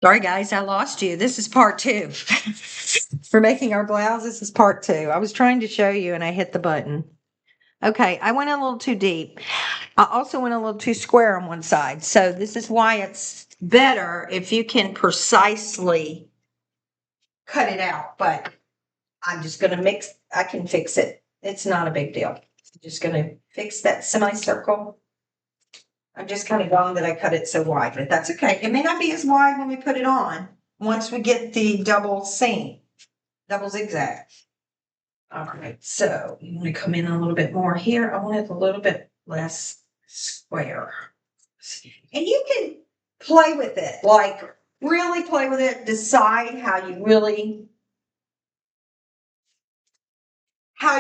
Sorry, guys, I lost you. This is part two. For making our blouse, this is part two. I was trying to show you and I hit the button. Okay, I went a little too deep. I also went a little too square on one side. So this is why it's better if you can precisely cut it out. But I'm just going to I can fix it. It's not a big deal. I'm just going to fix that semicircle. I'm just kind of bummed that I cut it so wide, but that's okay. It may not be as wide when we put it on once we get the double seam, double zigzag. All right, so you want to come in a little bit more here. I want it a little bit less square. And you can play with it, like really play with it, decide how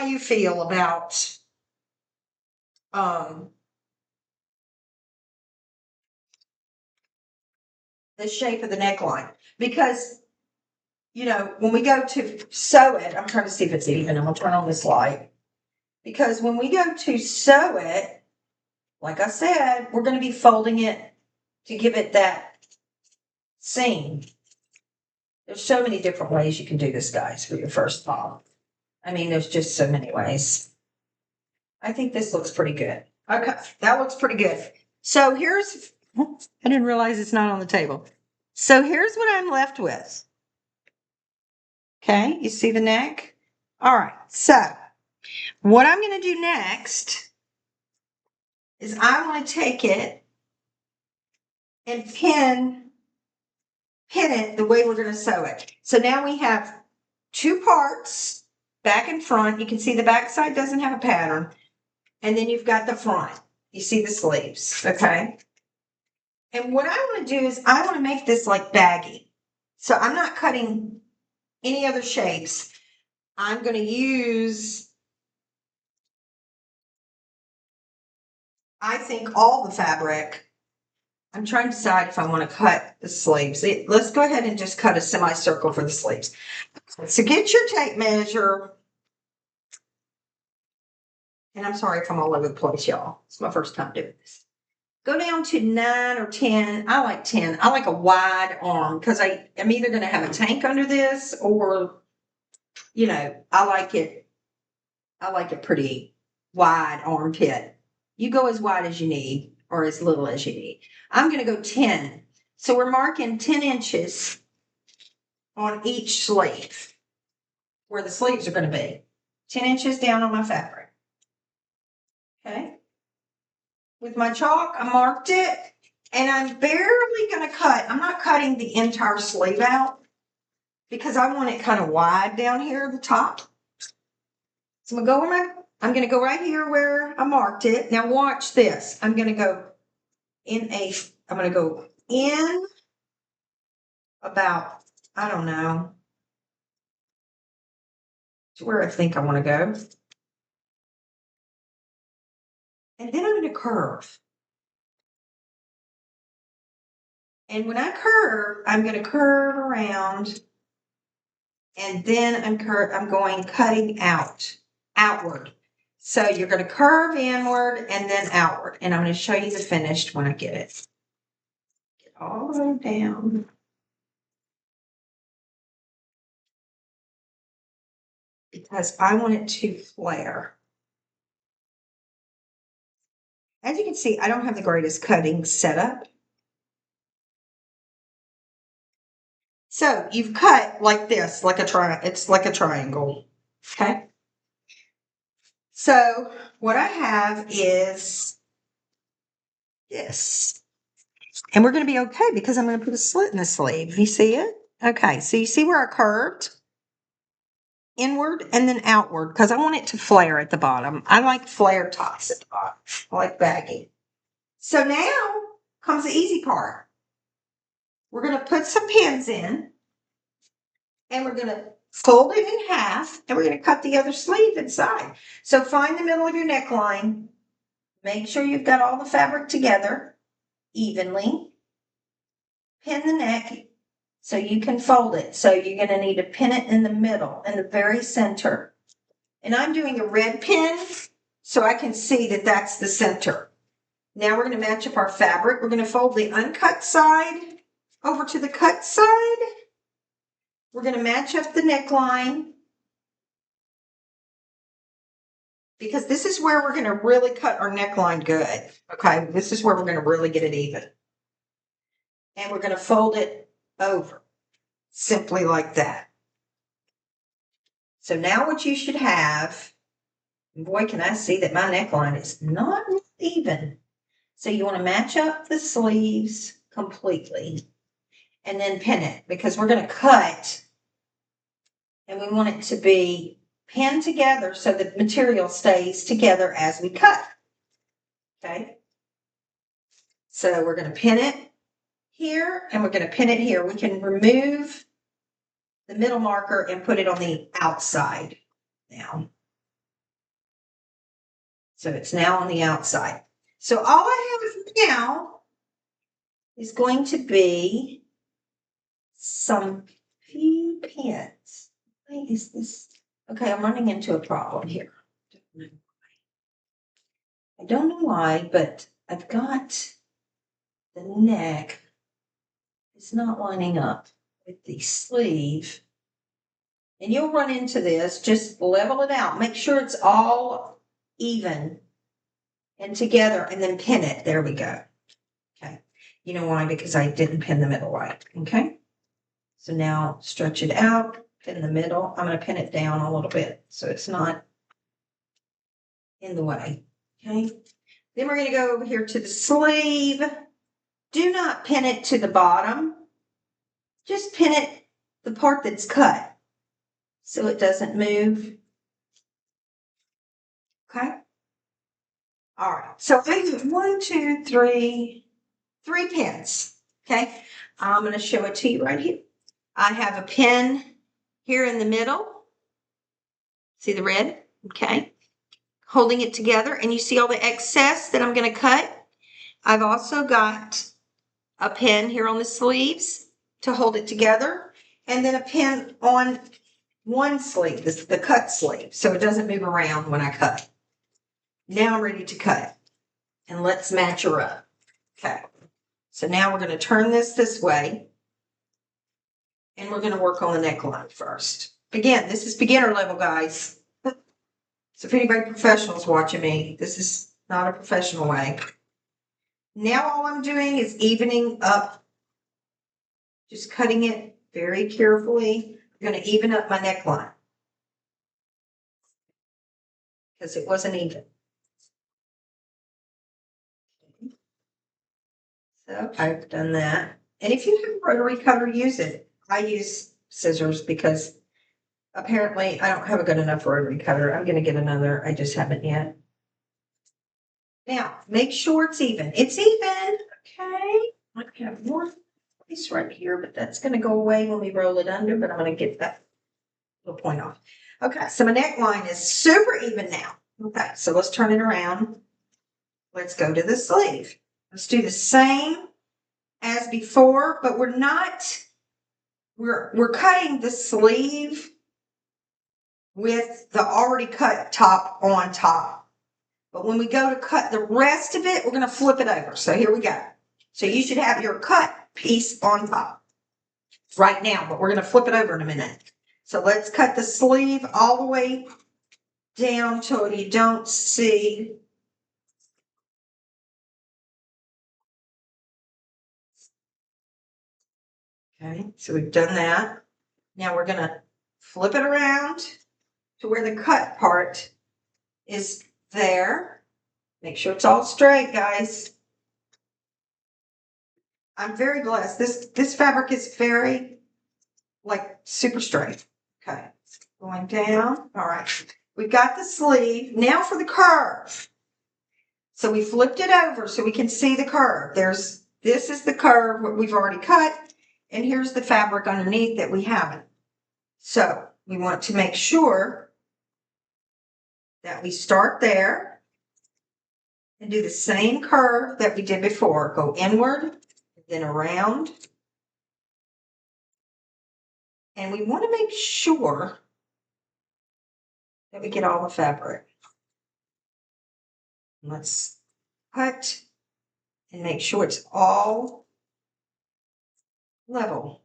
you feel about um the shape of the neckline. Because when we go to sew it, I'm trying to see if it's even. I'm gonna turn on this light. Because when we go to sew it, like I said, we're gonna be folding it to give it that seam. There's so many different ways you can do this, guys, for your first fall. I mean, there's just so many ways. I think this looks pretty good. Okay, that looks pretty good. So I didn't realize it's not on the table. So here's what I'm left with. Okay, you see the neck? All right, so what I'm going to do next is I want to take it and pin it the way we're going to sew it. So now we have two parts, back and front. You can see the back side doesn't have a pattern. And then you've got the front. You see the sleeves, okay? And what I want to do is I want to make this like baggy. So I'm not cutting any other shapes. I'm going to use, I think, all the fabric. I'm trying to decide if I want to cut the sleeves. Let's go ahead and just cut a semicircle for the sleeves. So get your tape measure. And I'm sorry if I'm all over the place, y'all. It's my first time doing this. Go down to 9 or 10. I like 10. I like a wide arm because I'm either going to have a tank under this or, I like it. I like it pretty wide armpit. You go as wide as you need or as little as you need. I'm going to go 10. So we're marking 10 inches on each sleeve where the sleeves are going to be. 10 inches down on my fabric. Okay. With my chalk, I marked it. And I'm barely going to cut. I'm not cutting the entire sleeve out because I want it kind of wide down here at the top. So I'm going to go right here where I marked it. Now watch this. I'm going to go in about, I don't know, to where I think I want to go. And then I'm going to curve. And when I curve, I'm going to curve around. And then I'm going cutting outward. So you're going to curve inward and then outward. And I'm going to show you the finished when I get it. Get all the way down. Because I want it to flare. As you can see, I don't have the greatest cutting setup. So you've cut like this, like it's like a triangle. Okay. So what I have is this. And we're going to be okay because I'm going to put a slit in the sleeve. You see it? Okay. So you see where I curved? Inward and then outward because I want it to flare at the bottom. I like flare tops at the bottom. I like baggy. So now comes the easy part. We're going to put some pins in and we're going to fold it in half and we're going to cut the other sleeve inside. So find the middle of your neckline. Make sure you've got all the fabric together evenly. Pin the neck so you can fold it. So you're going to need to pin it in the middle, in the very center. And I'm doing a red pin so I can see that that's the center. Now we're going to match up our fabric. We're going to fold the uncut side over to the cut side. We're going to match up the neckline, because this is where we're going to really cut our neckline good. Okay, this is where we're going to really get it even. And we're going to fold it over, simply like that. So now what you should have, boy, can I see that my neckline is not even. So you want to match up the sleeves completely and then pin it, because we're going to cut and we want it to be pinned together so the material stays together as we cut. Okay. So we're going to pin it here and we're going to pin it here. We can remove the middle marker and put it on the outside now. So it's now on the outside. So all I have now is going to be some few pins. Why is this? Okay, I'm running into a problem here. I don't know why, but I've got the neck. It's not lining up with the sleeve. And you'll run into this. Just level it out. Make sure it's all even and together, and then pin it. There we go. Okay. You know why? Because I didn't pin the middle right. Okay. So now stretch it out, pin the middle. I'm going to pin it down a little bit so it's not in the way. Okay. Then we're going to go over here to the sleeve. Do not pin it to the bottom. Just pin it the part that's cut so it doesn't move. Okay. All right. So I have 1, 2, 3 pins. Okay. I'm going to show it to you right here. I have a pin here in the middle. See the red? Okay. Holding it together, and you see all the excess that I'm going to cut. I've also got a pin here on the sleeves to hold it together, and then a pin on one sleeve, the cut sleeve, so it doesn't move around when I cut. Now I'm ready to cut, and let's match her up. Okay, so now we're going to turn this way, and we're going to work on the neckline first. Again, this is beginner level, guys. So if anybody professional is watching me, this is not a professional way. Now all I'm doing is evening up, just cutting it very carefully. I'm going to even up my neckline because it wasn't even. So I've done that. And if you have a rotary cutter, use it. I use scissors because apparently I don't have a good enough rotary cutter. I'm going to get another. I just haven't yet. Now, make sure it's even. It's even. Okay. I have more piece right here, but that's going to go away when we roll it under, but I'm going to get that little point off. Okay, so my neckline is super even now. Okay, so let's turn it around. Let's go to the sleeve. Let's do the same as before, but we're cutting the sleeve with the already cut top on top. But when we go to cut the rest of it, we're going to flip it over. So here we go. So you should have your cut piece on top right now, but we're going to flip it over in a minute. So let's cut the sleeve all the way down till you don't see. Okay, so we've done that. Now we're going to flip it around to where the cut part is there. Make sure it's all straight, guys. I'm very blessed. This fabric is very, like, super straight. Okay, going down. All right, we've got the sleeve. Now for the curve. So we flipped it over so we can see the curve. This is the curve, what we've already cut, and here's the fabric underneath that we haven't. So we want to make sure that we start there and do the same curve that we did before. Go inward, then around. And we want to make sure that we get all the fabric. Let's cut and make sure it's all level.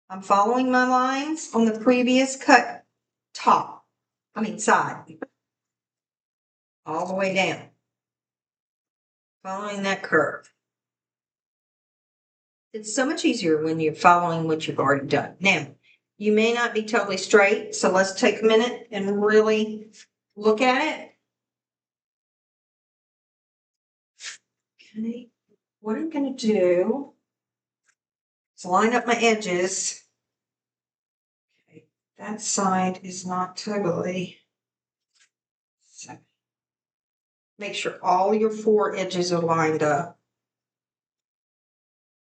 I'm following my lines on the previous cut side, all the way down. Following that curve. It's so much easier when you're following what you've already done. Now, you may not be totally straight, so let's take a minute and really look at it. Okay, what I'm going to do is line up my edges. Okay, that side is not totally. So make sure all your 4 edges are lined up.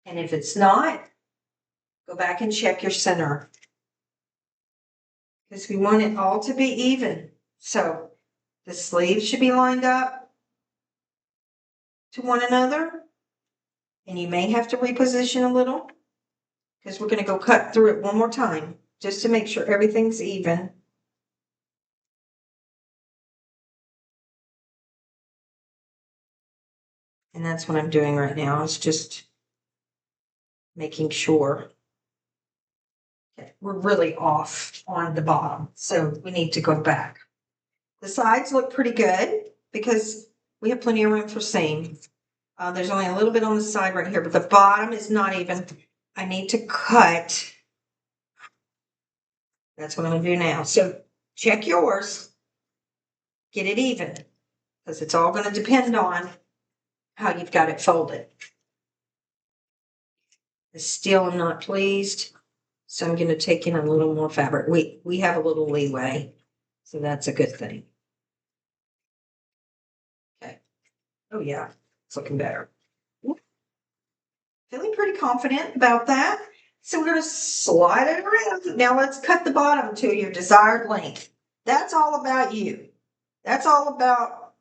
And if it's not, go back and check your center. Because we want it all to be even. So the sleeves should be lined up to one another. And you may have to reposition a little. Because we're going to go cut through it one more time. Just to make sure everything's even. And that's what I'm doing right now. It's just making sure. Okay, we're really off on the bottom. So we need to go back. The sides look pretty good because we have plenty of room for seam. There's only a little bit on the side right here, but the bottom is not even. I need to cut. That's what I'm going to do now. So check yours. Get it even because it's all going to depend on how you've got it folded. Still, I'm not pleased. So I'm going to take in a little more fabric. We have a little leeway. So that's a good thing. Okay. Oh, yeah. It's looking better. Feeling pretty confident about that. So we're going to slide it around. Now let's cut the bottom to your desired length. That's all about you. That's all about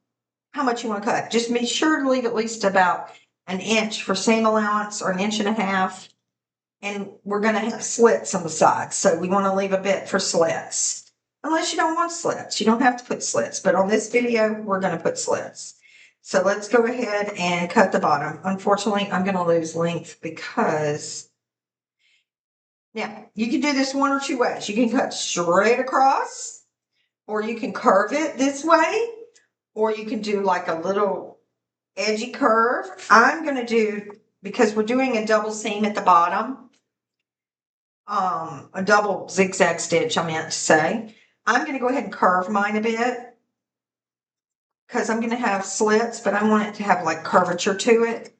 how much you want to cut. Just be sure to leave at least about an inch for seam allowance or an inch and a half. And we're going to have slits on the sides. So we want to leave a bit for slits. Unless you don't want slits. You don't have to put slits. But on this video, we're going to put slits. So let's go ahead and cut the bottom. Unfortunately, I'm going to lose length because... Now, you can do this one or two ways. You can cut straight across, or you can curve it this way, or you can do like a little edgy curve. I'm going to do, because we're doing a double seam at the bottom, a double zigzag stitch, I meant to say. I'm going to go ahead and curve mine a bit because I'm going to have slits, but I want it to have like curvature to it.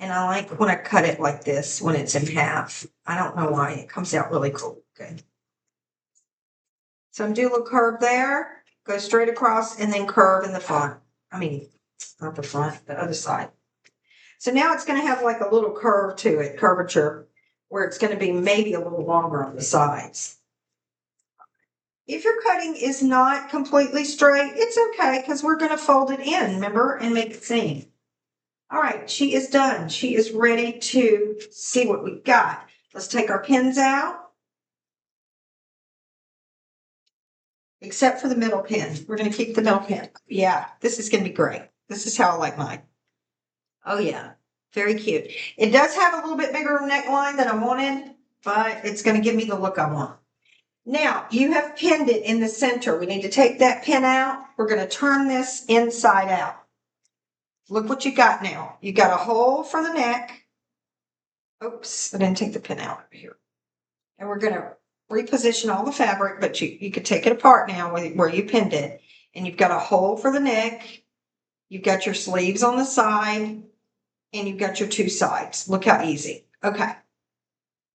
And I like when I cut it like this when it's in half. I don't know why. It comes out really cool. Good. So I'm doing a little curve there. Go straight across and then curve in the front. I mean, not the front, the other side. So now it's going to have like a little curve to it, curvature, where it's going to be maybe a little longer on the sides. If your cutting is not completely straight, it's okay because we're going to fold it in, remember, and make it seam. All right, she is done. She is ready to see what we've got. Let's take our pins out. Except for the middle pin. We're going to keep the middle pin. Yeah, this is going to be great. This is how I like mine. Oh, yeah. Very cute. It does have a little bit bigger neckline than I wanted, but it's going to give me the look I want. Now, you have pinned it in the center. We need to take that pin out. We're going to turn this inside out. Look what you got now. You got a hole for the neck. Oops, I didn't take the pin out over here. And we're going to reposition all the fabric, but you could take it apart now where you pinned it. And you've got a hole for the neck. You've got your sleeves on the side. And you've got your 2 sides. Look how easy. Okay.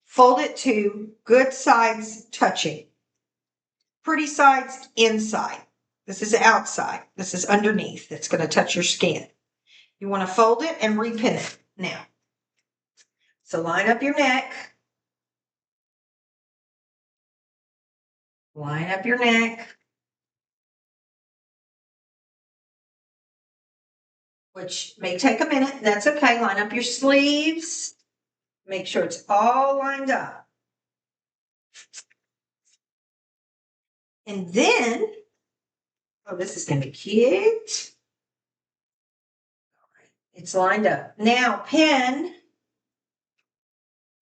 Fold it to good sides touching. Pretty sides inside. This is outside. This is underneath. It's going to touch your skin. You want to fold it and repin it now. So line up your neck. Line up your neck. Which may take a minute. That's okay. Line up your sleeves. Make sure it's all lined up. And then, oh, this is going to be cute. All right. It's lined up. Now, pin.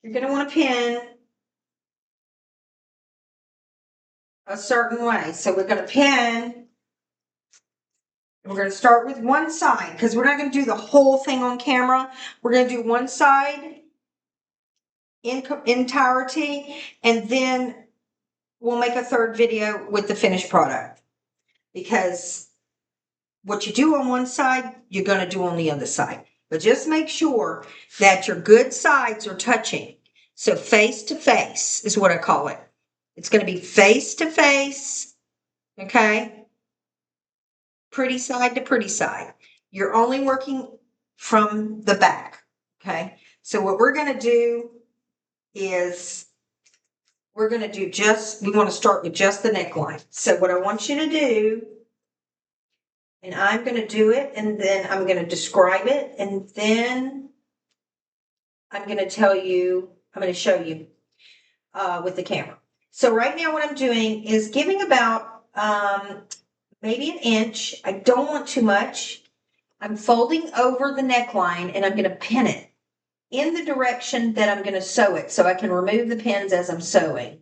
You're going to want to pin a certain way. So we're going to pin. We're going to start with one side because we're not going to do the whole thing on camera. We're going to do one side in entirety, and then we'll make a third video with the finished product. Because what you do on one side, you're going to do on the other side. But just make sure that your good sides are touching. So face to face is what I call it. It's going to be face to face, okay? Pretty side to pretty side. You're only working from the back, okay? So what we're going to do is we want to start with just the neckline. So what I want you to do, and I'm going to do it, and then I'm going to describe it, and then I'm going to show you with the camera. So right now what I'm doing is giving about maybe an inch. I don't want too much. I'm folding over the neckline, and I'm going to pin it in the direction that I'm going to sew it, so I can remove the pins as I'm sewing.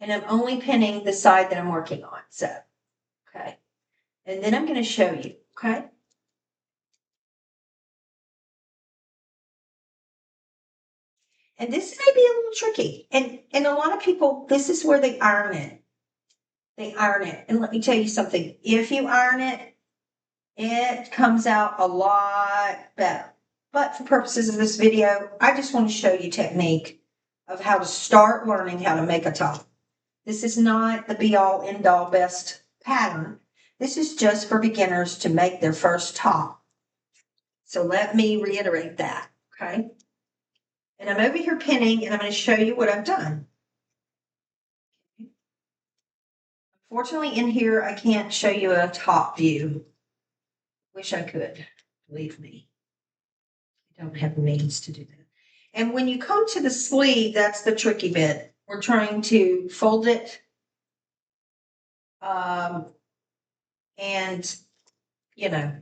And I'm only pinning the side that I'm working on. So, okay. And then I'm going to show you, okay? And this may be a little tricky. And a lot of people, this is where they iron it. They iron it. And let me tell you something. If you iron it, it comes out a lot better. But for purposes of this video, I just want to show you technique of how to start learning how to make a top. This is not the be-all, end-all best pattern. This is just for beginners to make their first top. So let me reiterate that, okay? And I'm over here pinning, and I'm going to show you what I've done. Unfortunately, in here, I can't show you a top view. Wish I could, believe me. I don't have the means to do that. And when you come to the sleeve, that's the tricky bit. We're trying to fold it. And, you know,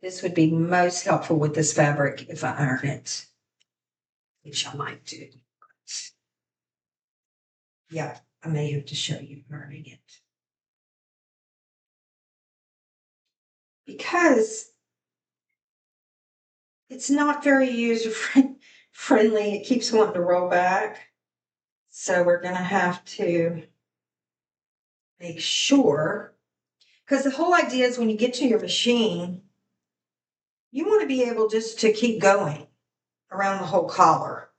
this would be most helpful with this fabric if I iron it, which I might do. Yeah, I may have to show you ironing it. Because it's not very user friendly. It keeps wanting to roll back. So we're going to have to make sure, because the whole idea is when you get to your machine, you want to be able just to keep going around the whole collar,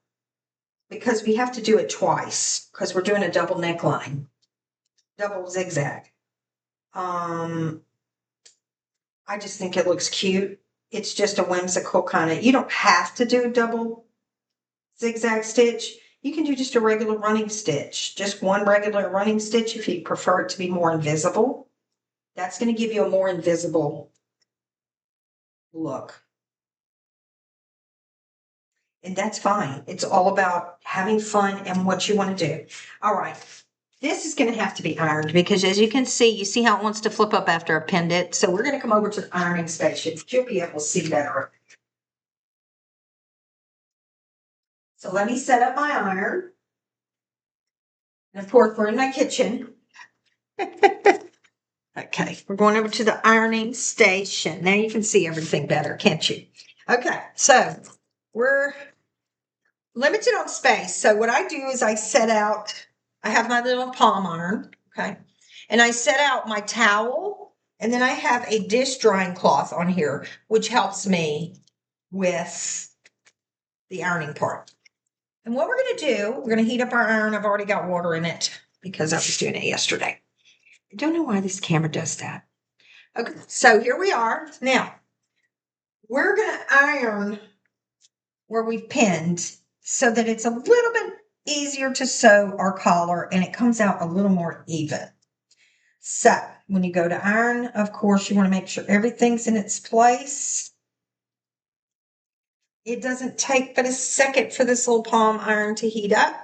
because we have to do it twice because we're doing a double neckline, double zigzag. I just think it looks cute. It's just a whimsical kind of, you don't have to do a double zigzag stitch. You can do just a regular running stitch, just one regular running stitch if you prefer it to be more invisible. That's going to give you a more invisible look. And that's fine. It's all about having fun and what you want to do. All right. This is going to have to be ironed because as you can see, you see how it wants to flip up after I pinned it. So we're going to come over to the ironing station. You'll be able to see better. So let me set up my iron. And of course, we're in my kitchen. Okay, we're going over to the ironing station. Now you can see everything better, can't you? Okay, so we're limited on space. So what I do is I have my little palm iron, okay? And I set out my towel, and then I have a dish drying cloth on here, which helps me with the ironing part. And what we're going to do, we're going to heat up our iron. I've already got water in it because I was doing it yesterday. I don't know why this camera does that. Okay, so here we are. Now, we're going to iron where we've pinned so that it's a little bit easier to sew our collar and it comes out a little more even. So when you go to iron, of course, you want to make sure everything's in its place. It doesn't take but a second for this little palm iron to heat up.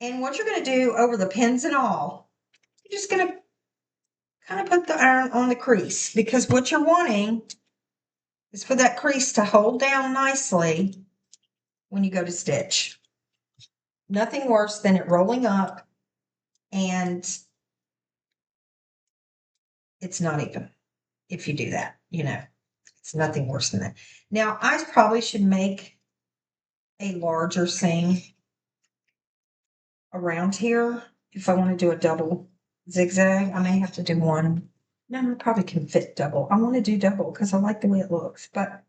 And what you're going to do over the pins and all, you're just going to kind of put the iron on the crease because what you're wanting is for that crease to hold down nicely when you go to stitch. Nothing worse than it rolling up and it's not even, if you do that, you know, it's nothing worse than that. Now, I probably should make a larger seam around here. If I want to do a double zigzag, I may have to do one. No, I probably can fit double. I want to do double because I like the way it looks, but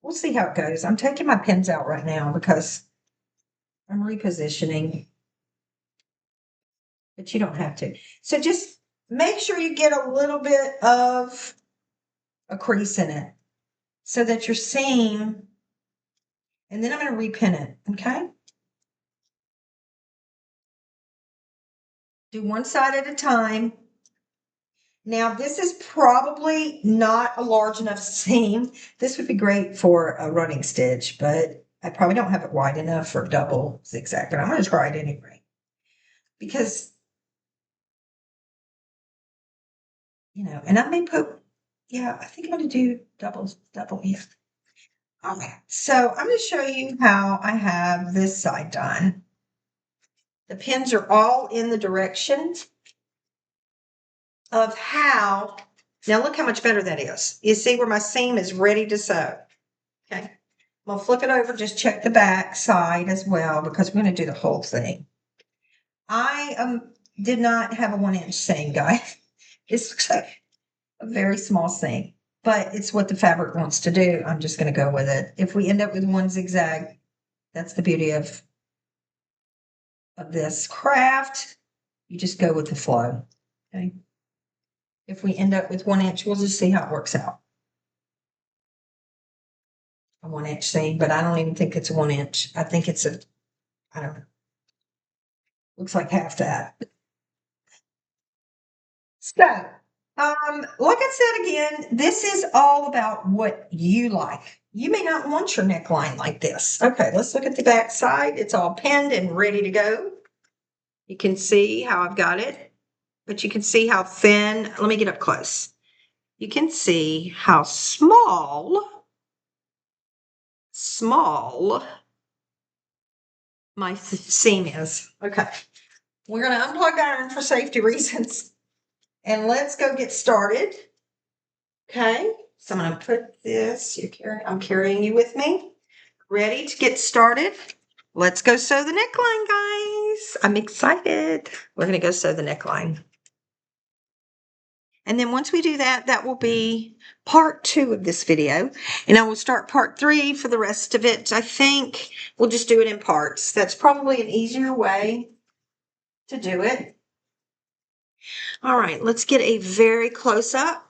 we'll see how it goes. I'm taking my pins out right now because I'm repositioning, but you don't have to. So just make sure you get a little bit of a crease in it so that your seam, and then I'm going to repin it, okay? Do one side at a time. Now, this is probably not a large enough seam. This would be great for a running stitch, but I probably don't have it wide enough for double zigzag, but I'm going to try it anyway. Because, you know, and I may put, yeah, I think I'm going to do double, yeah. Okay, so I'm going to show you how I have this side done. The pins are all in the direction of how, now look how much better that is. You see where my seam is ready to sew. Okay, I'm going to flip it over, just check the back side as well because we're going to do the whole thing. I did not have a 1-inch seam, guys. This looks like a very small seam, but it's what the fabric wants to do. I'm just going to go with it. If we end up with one zigzag, that's the beauty of this craft. You just go with the flow. Okay. If we end up with 1 inch, we'll just see how it works out. A 1-inch seam, but I don't even think it's a 1 inch. I think it's a, I don't know. Looks like half that. So, like I said again, this is all about what you like. You may not want your neckline like this. Okay, let's look at the back side. It's all pinned and ready to go. You can see how I've got it, but you can see how thin. Let me get up close. You can see how small my seam is. Okay, we're going to unplug iron for safety reasons, and let's go get started. Okay, so I'm going to put this, I'm carrying you with me. Ready to get started? Let's go sew the neckline, guys. I'm excited. We're going to go sew the neckline. And then once we do that, that will be part 2 of this video. And I will start part 3 for the rest of it. I think we'll just do it in parts. That's probably an easier way to do it. All right, let's get a very close up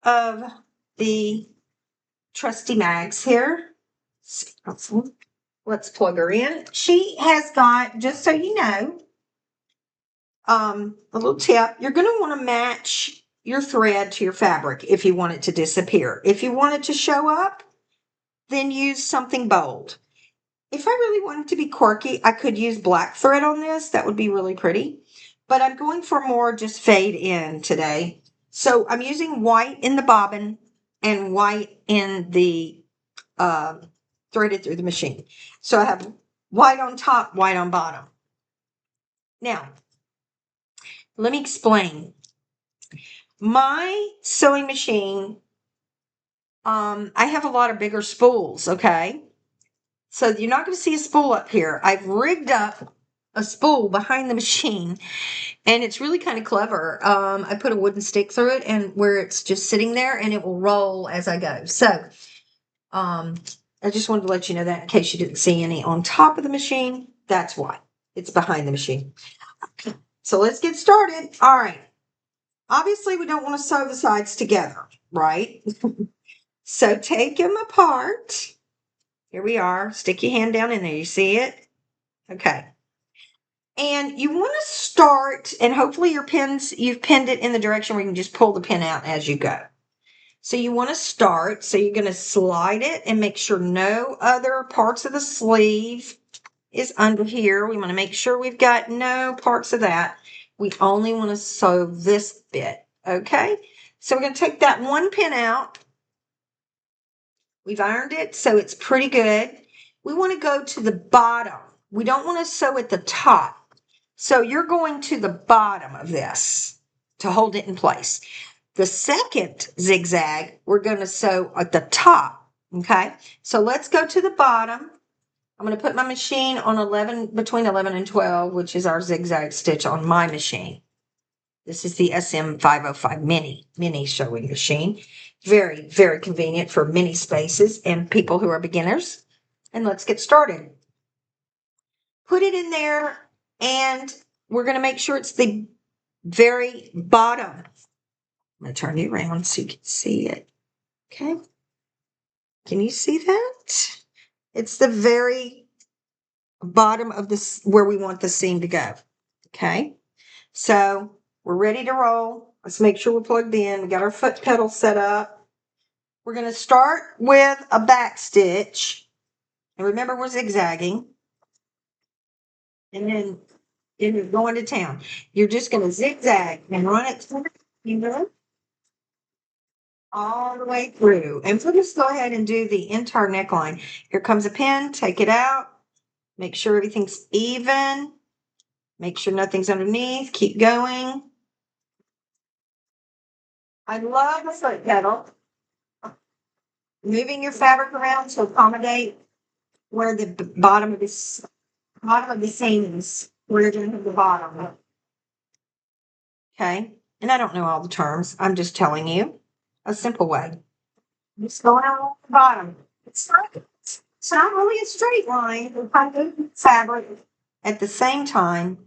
of the trusty Mags here. Let's plug her in. She has got, just so you know, a little tip. You're going to want to match your thread to your fabric if you want it to disappear. If you want it to show up, then use something bold. If I really wanted to be quirky, I could use black thread on this. That would be really pretty. But I'm going for more just fade in today. So I'm using white in the bobbin and white in the threaded through the machine. So I have white on top, white on bottom. Now, let me explain. My sewing machine, I have a lot of bigger spools, okay? So you're not going to see a spool up here. I've rigged up a spool behind the machine, and it's really kind of clever. I put a wooden stick through it, and where it's just sitting there, and it will roll as I go. So I just wanted to let you know that in case you didn't see any on top of the machine. That's why. It's behind the machine. So let's get started. All right. Obviously, we don't want to sew the sides together, right? So take them apart. Here we are. Stick your hand down in there. You see it? Okay. And you want to start, and hopefully you've pinned it in the direction where you can just pull the pin out as you go. So you want to start, so you're going to slide it and make sure no other parts of the sleeve is under here. We want to make sure we've got no parts of that. We only want to sew this bit, okay? So we're going to take that one pin out, We've ironed it, so it's pretty good. We want to go to the bottom. We don't want to sew at the top. So you're going to the bottom of this to hold it in place. The second zigzag, we're going to sew at the top. Okay, so let's go to the bottom. I'm going to put my machine on 11, between 11 and 12, which is our zigzag stitch on my machine. This is the SM505 mini sewing machine. Very, very convenient for mini spaces and people who are beginners. And let's get started. Put it in there, and we're going to make sure it's the very bottom. I'm going to turn you around so you can see it. Okay. Can you see that? It's the very bottom of this where we want the seam to go. Okay. So we're ready to roll. Let's make sure we're plugged in. We got our foot pedal set up. We're going to start with a back stitch. And remember, we're zigzagging. And then you're going to town. You're just going to zigzag and run it through, all the way through. And we'll just go ahead and do the entire neckline. Here comes a pin. Take it out. Make sure everything's even. Make sure nothing's underneath. Keep going. I love the foot pedal. Moving your fabric around to accommodate where the bottom of the seam is, where you're going to have the bottom. Okay, and I don't know all the terms. I'm just telling you a simple way. Just going along the bottom. It's not really a straight line. We're kind of moving fabric at the same time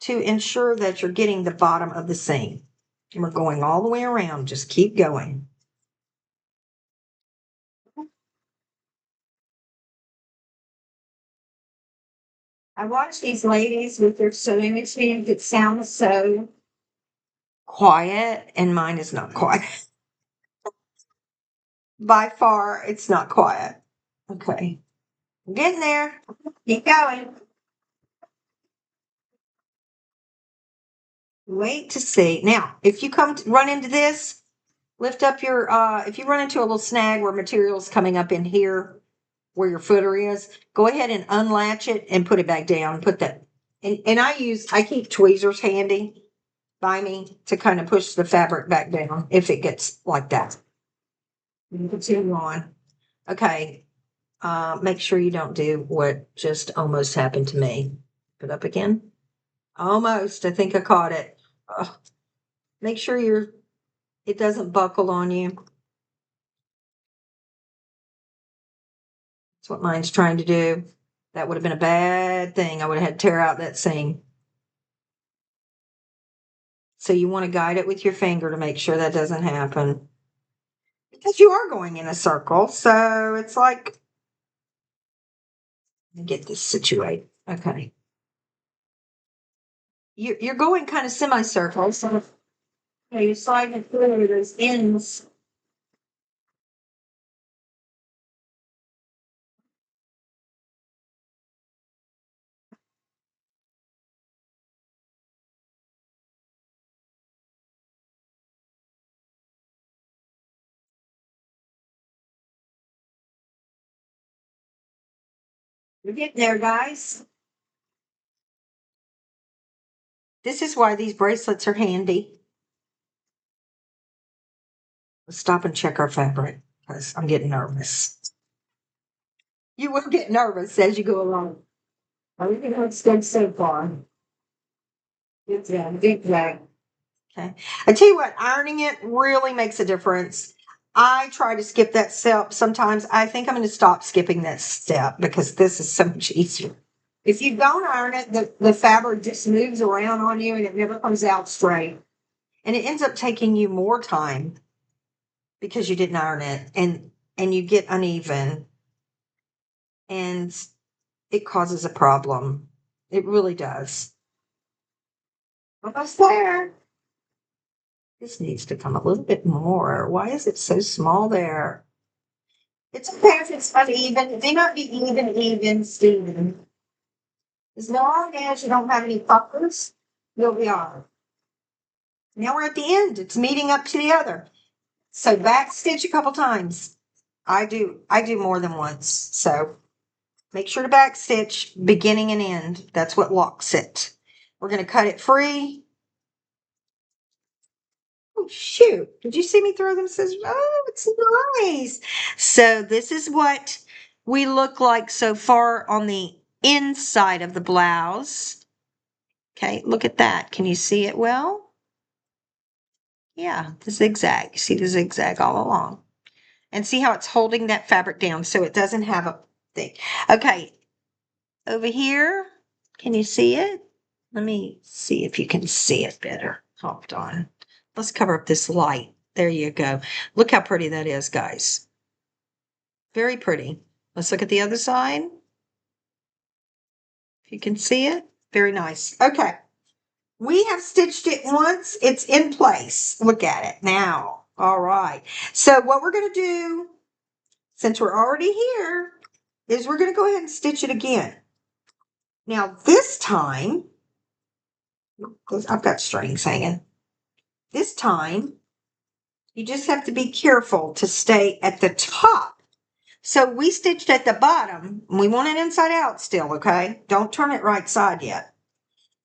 to ensure that you're getting the bottom of the seam. And we're going all the way around. Just keep going. I watch these ladies with their sewing machines that sound so quiet, and mine is not quiet. By far, it's not quiet. Okay. I'm getting there. Keep going. Wait to see. Now, if you run into this, lift up your, if you run into a little snag where material's coming up in here, where your footer is, go ahead and unlatch it and put it back down. Put that, and I keep tweezers handy by me to kind of push the fabric back down if it gets like that. Continue on. Okay. Make sure you don't do what just almost happened to me. Put up again. Almost. I think I caught it. Make sure it doesn't buckle on you. That's what mine's trying to do. That would have been a bad thing. I would have had to tear out that seam. So you want to guide it with your finger to make sure that doesn't happen. Because you are going in a circle. So it's like, let me get this situated. Okay. You're going kind of semicircle. So you're sliding it through those ends. We're getting there, guys. This is why these bracelets are handy. Let's stop and check our fabric because I'm getting nervous. You will get nervous as you go along. Everything looks good so far. Good job. Good job. Okay. I tell you what, ironing it really makes a difference. I try to skip that step sometimes. I think I'm going to stop skipping that step because this is so much easier. If you don't iron it, the fabric just moves around on you and it never comes out straight. And it ends up taking you more time because you didn't iron it, and you get uneven, and it causes a problem. It really does. Almost there. This needs to come a little bit more. Why is it so small there? It's okay if it's uneven. It may not be even, Steven. As long as you don't have any puckers, you'll be all right. Now we're at the end. It's meeting up to the other. So back stitch a couple times. I do more than once. So make sure to back stitch beginning and end. That's what locks it. We're going to cut it free. Oh, shoot. Did you see me throw them scissors? Oh, it's nice. So this is what we look like so far on the inside of the blouse. Okay, look at that. Can you see it well? Yeah, the zigzag. You see the zigzag all along. And see how it's holding that fabric down so it doesn't have a thing. Okay, over here, can you see it? Let me see if you can see it better. Hold on. Let's cover up this light. There you go. Look how pretty that is, guys. Very pretty. Let's look at the other side. If you can see it. Very nice. Okay. We have stitched it once. It's in place. Look at it now. All right. So what we're going to do, since we're already here, is we're going to go ahead and stitch it again. Now this time, because I've got strings hanging. This time, you just have to be careful to stay at the top. So we stitched at the bottom. We want it inside out still, okay? Don't turn it right side yet.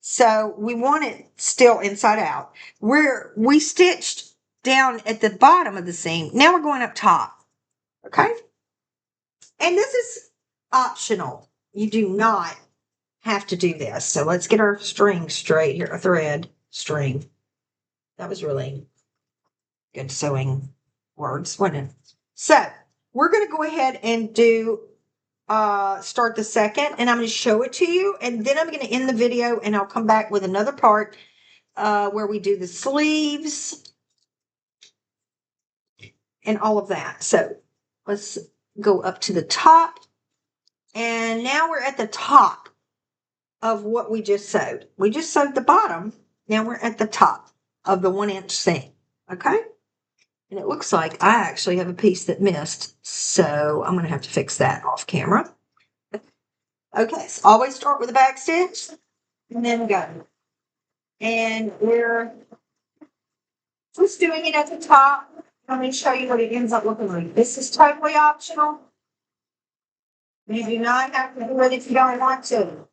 So we want it still inside out. We stitched down at the bottom of the seam. Now we're going up top, okay? And this is optional. You do not have to do this. So let's get our string straight here, a thread string. That was really good sewing words, wasn't it? So we're going to go ahead and do start the second, and I'm going to show it to you, and then I'm going to end the video, and I'll come back with another part where we do the sleeves and all of that. So let's go up to the top, and now we're at the top of what we just sewed. We just sewed the bottom. Now we're at the top of the 1-inch seam. Okay. And it looks like I actually have a piece that missed. So I'm going to have to fix that off camera. Okay. So always start with a back stitch and then go. And we're just doing it at the top. Let me show you what it ends up looking like. This is totally optional. You do not have to do it if you don't want to.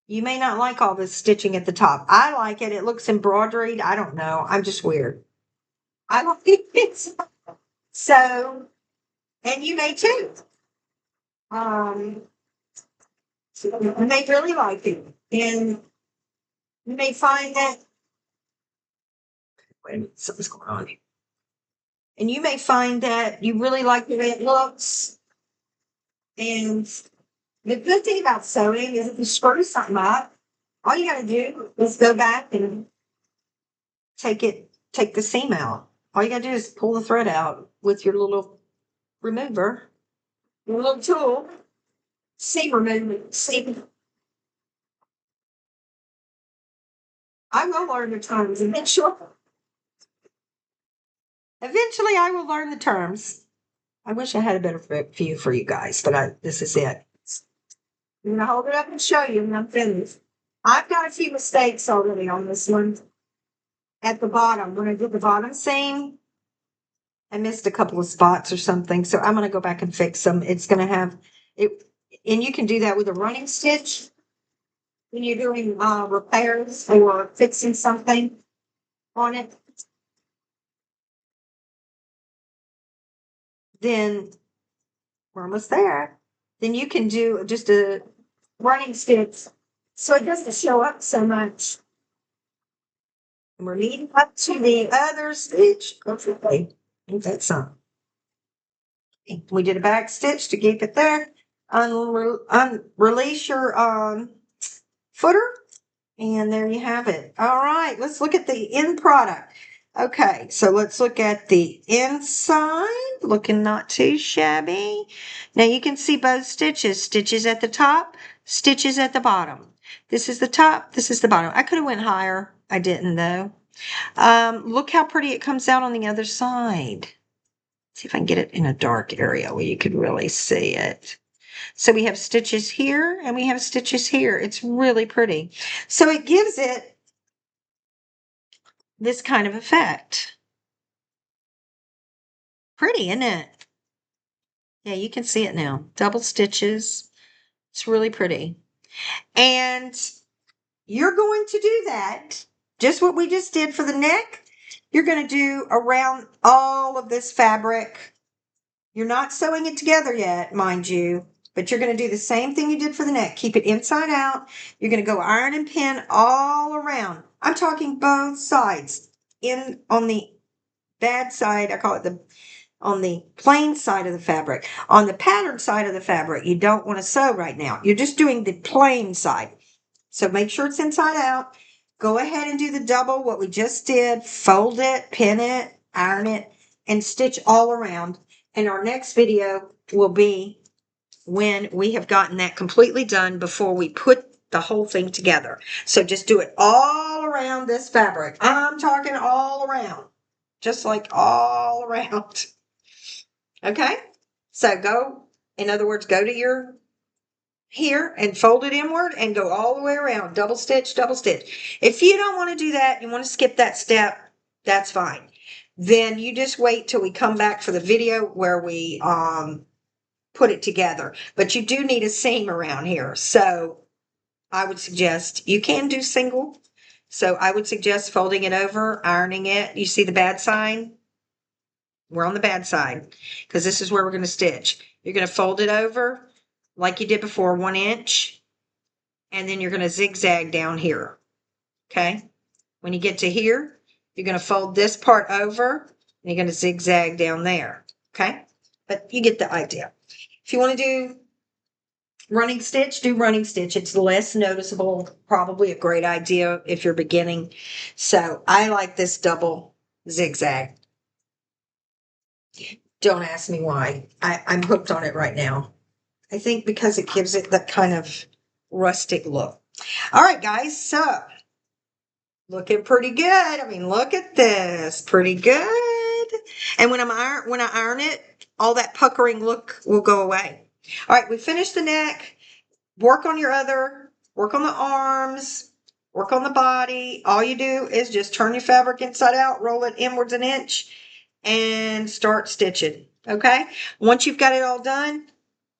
You may not like all this stitching at the top. I like it. It looks embroidered. I don't know. I'm just weird. I like it. So, and you may too. You may really like it. And you may find that, wait a minute, something's going on here. And you may find that you really like the way it looks. And the good thing about sewing is if you screw something up, all you got to do is go back and take the seam out. All you got to do is pull the thread out with your little remover, your little tool, seam remover, seam. I will learn the terms eventually. Eventually, I will learn the terms. I wish I had a better view for you guys, but this is it. I'm going to hold it up and show you when I'm finished. I've got a few mistakes already on this one. At the bottom, when I did the bottom seam, I missed a couple of spots or something, so I'm going to go back and fix them. It's going to have it, and you can do that with a running stitch when you're doing repairs or fixing something on it. Then we're almost there. Then you can do just a running stitch so it doesn't show up so much. And we're leading up to the other stitch. Okay, that's some. We did a back stitch to keep it there. Release your footer, and there you have it. All right, let's look at the end product. Okay, so let's look at the inside, looking not too shabby. Now you can see both stitches, stitches at the top, stitches at the bottom. This is the top, this is the bottom. I could have went higher, I didn't though. Look how pretty it comes out on the other side. See if I can get it in a dark area where you could really see it. So we have stitches here and we have stitches here. It's really pretty. So it gives it this kind of effect. Pretty, isn't it? Yeah, you can see it now. Double stitches. It's really pretty. And you're going to do that, just what we just did for the neck. You're going to do around all of this fabric. You're not sewing it together yet, mind you, but you're going to do the same thing you did for the neck. Keep it inside out. You're going to go iron and pin all around. I'm talking both sides. On the bad side, I call it on the plain side of the fabric. On the pattern side of the fabric, you don't want to sew right now. You're just doing the plain side. So make sure it's inside out. Go ahead and do the double, what we just did. Fold it, pin it, iron it, and stitch all around. And our next video will be when we have gotten that completely done before we put the whole thing together. So just do it all around this fabric. I'm talking all around. Just like all around. Okay? So go, in other words, go to your here and fold it inward and go all the way around. Double stitch, double stitch. If you don't want to do that, you want to skip that step, that's fine. Then you just wait till we come back for the video where we put it together. But you do need a seam around here. So I would suggest, you can do single. So I would suggest folding it over, ironing it. You see the bad sign? We're on the bad side because this is where we're going to stitch. You're going to fold it over like you did before, 1 inch. And then you're going to zigzag down here. Okay. When you get to here, you're going to fold this part over and you're going to zigzag down there. Okay. But you get the idea. If you want to do running stitch, do running stitch. It's less noticeable, probably a great idea if you're beginning. So I like this double zigzag. Don't ask me why. I'm hooked on it right now. I think because it gives it that kind of rustic look. All right, guys. So looking pretty good. I mean, look at this. Pretty good. And when I iron it, all that puckering look will go away. All right, we finished the neck. Work on work on the arms, work on the body. All you do is just turn your fabric inside out, roll it inwards 1 inch, and start stitching. Okay? Once you've got it all done,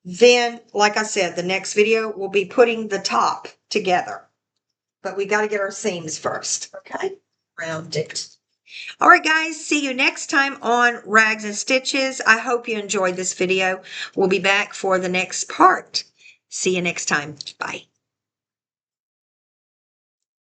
then, like I said, the next video will be putting the top together. But we got to get our seams first. Okay? Round it. All right, guys, see you next time on Rags and Stitches. I hope you enjoyed this video. We'll be back for the next part. See you next time. Bye.